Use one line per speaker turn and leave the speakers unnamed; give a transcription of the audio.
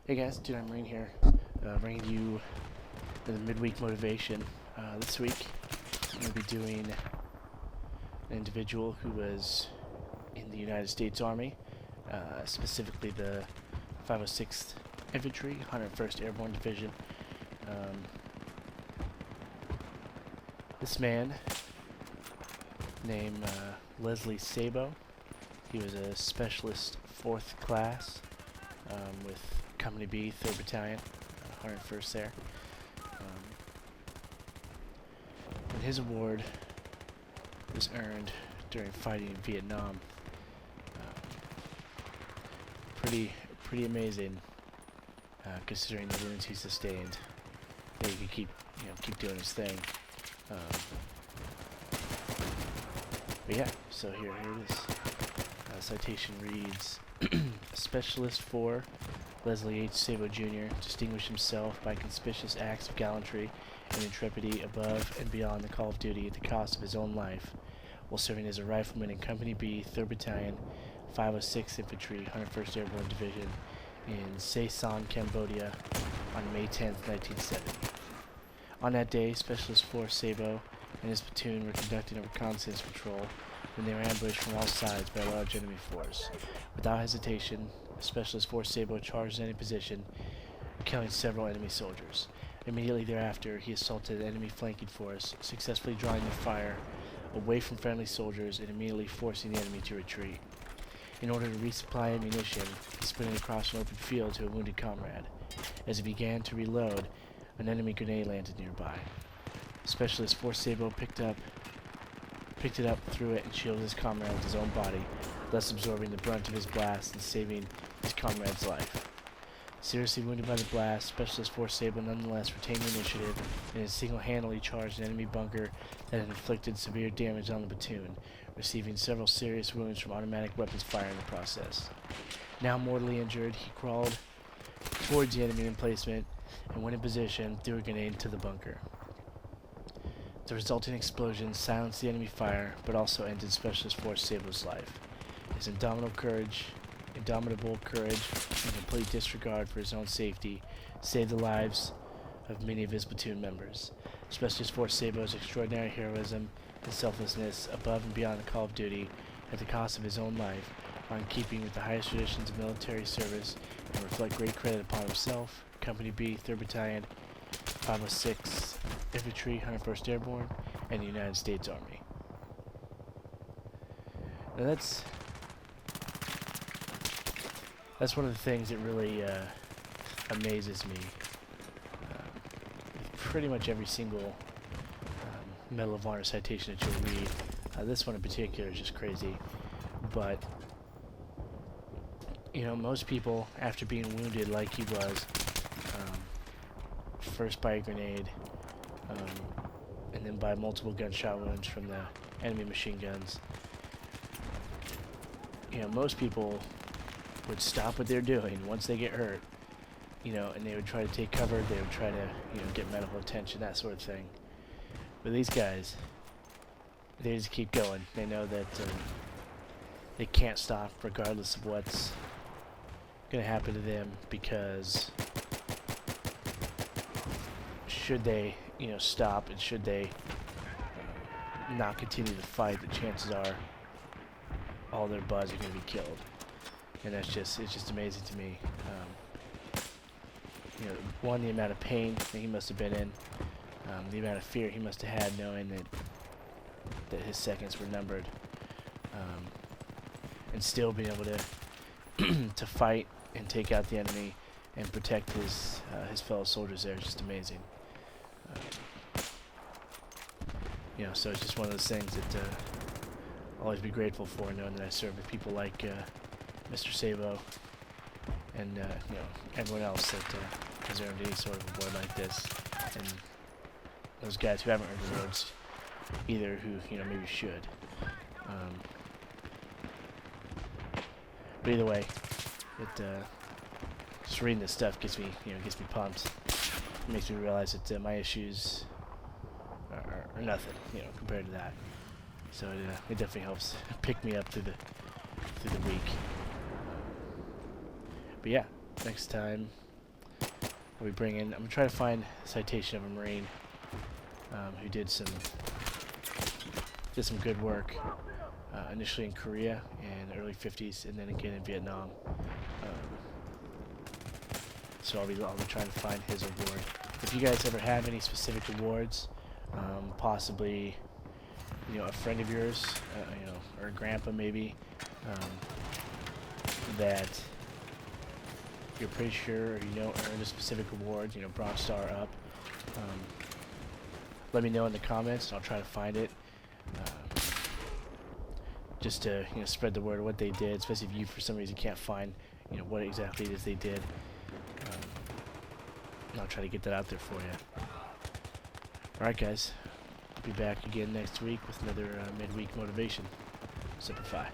Hey guys, Dude I'm Marine here, bringing you the midweek motivation. This week, I'm going to be doing an individual who was in the United States Army, specifically the 506th Infantry, 101st Airborne Division. This man, named Leslie Sabo, he was a specialist 4th class with Company B, 3rd Battalion, 101st there. And his award was earned during fighting in Vietnam. Pretty amazing, considering the wounds he sustained. That he could keep doing his thing. But yeah, so here it is. Citation reads: Specialist 4 Leslie H. Sabo Jr. distinguished himself by conspicuous acts of gallantry and intrepidity above and beyond the call of duty at the cost of his own life, while serving as a rifleman in Company B, 3rd Battalion, 506th Infantry, 101st Airborne Division in Se San, Cambodia on May 10, 1970. On that day, Specialist 4 Sabo and his platoon were conducting a reconnaissance patrol when they were ambushed from all sides by a large enemy force. Without hesitation, Specialist 4 Sabo charged any position, killing several enemy soldiers. Immediately thereafter, he assaulted an enemy flanking force, successfully drawing their fire away from friendly soldiers and immediately forcing the enemy to retreat. In order to resupply ammunition, he sprinted across an open field to a wounded comrade. As he began to reload, an enemy grenade landed nearby. Specialist 4 Sabo picked it up, threw it, and shielded his comrade with his own body, thus absorbing the brunt of his blast and saving his comrade's life. Seriously wounded by the blast, Specialist 4 Sabo nonetheless retained the initiative and single-handedly charged an enemy bunker that had inflicted severe damage on the platoon, receiving several serious wounds from automatic weapons fire in the process. Now mortally injured, he crawled towards the enemy emplacement and, when in position, threw a grenade into the bunker. The resulting explosion silenced the enemy fire, but also ended Specialist 4 Sabo's life. His indomitable courage, and complete disregard for his own safety saved the lives of many of his platoon members. Specialist 4 Sabo's extraordinary heroism and selflessness above and beyond the call of duty at the cost of his own life are in keeping with the highest traditions of military service and reflect great credit upon himself, Company B, 3rd Battalion, 506th Infantry, 101st Airborne, and the United States Army. Now that's one of the things that really amazes me. Pretty much every single Medal of Honor citation that you'll read. This one in particular is just crazy. But, most people, after being wounded like he was, first by a grenade, and then by multiple gunshot wounds from the enemy machine guns, most people would stop what they're doing once they get hurt, and they would try to take cover, they would try to, get medical attention, that sort of thing. But these guys, they just keep going. They know that they can't stop regardless of what's going to happen to them, because should they, stop, and should they not continue to fight, the chances are all their buds are going to be killed. And it's just amazing to me. One, the amount of pain that he must have been in, the amount of fear he must have had knowing that his seconds were numbered, and still being able to fight and take out the enemy and protect his fellow soldiers there is just amazing. So it's just one of those things that I'll always be grateful for, knowing that I serve with people like Mr. Sabo and everyone else that has earned any sort of award like this, and those guys who haven't earned awards either, who maybe should. But either way, just reading this stuff gets me pumped. It makes me realize that my issues are nothing, compared to that. So it definitely helps pick me up through the week. But yeah, next time we bring in. I'm gonna try to find a citation of a Marine who did some good work initially in Korea in the early 50s, and then again in Vietnam. So I'll be trying to find his award. If you guys ever have any specific awards, possibly, a friend of yours, or a grandpa maybe, that you're pretty sure earned a specific award, Bronze Star up, let me know in the comments, and I'll try to find it. Just to spread the word of what they did, especially if you for some reason can't find what exactly it is they did. And I'll try to get that out there for you. Alright guys, I'll be back again next week with another midweek motivation. Simplify.